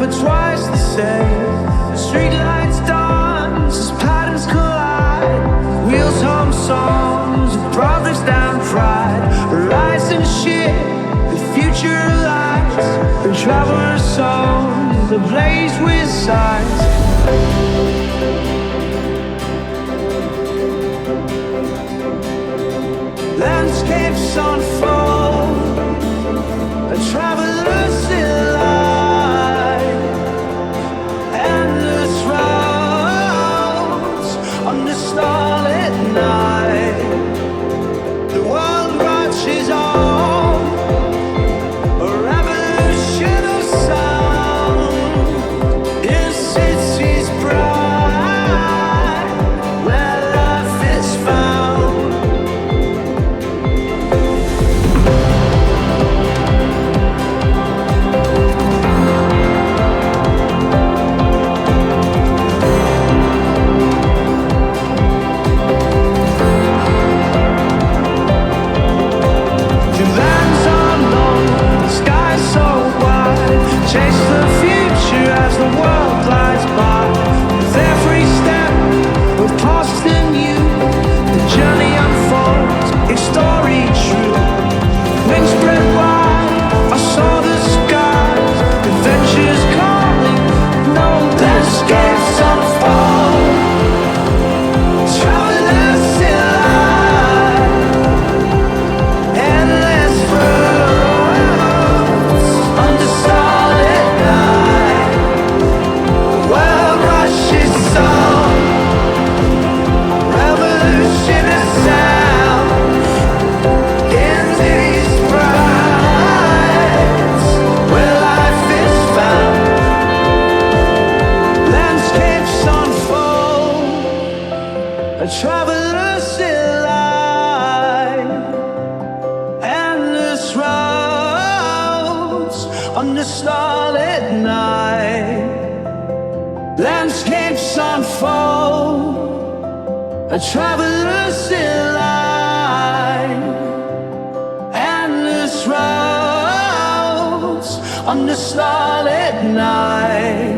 never twice the same. The streetlights dance as patterns collide. Wheels hum songs of progress down pride. Rise and shit, the future lies. The traveler's songs ablaze with signs. Landscapes unfold, a traveler's delight. Endless roads on the starlit night. The world marches on, a revolution of sound. In cities bright, where life is found. Chase the future as the world glides by. With every step of past and new, the journey unfolds, its story true. Wings spread wide, I saw the skies. Adventures calling, no landscapes unfold. Travelers delight, endless roads under starlit night. The world rushes on, revolution of sound. In these brights, where life is found. Landscapes unfold, a traveler's delight. Endless roads on the starlit night. Landscapes unfold, a traveler's delight. Endless roads on the starlit night.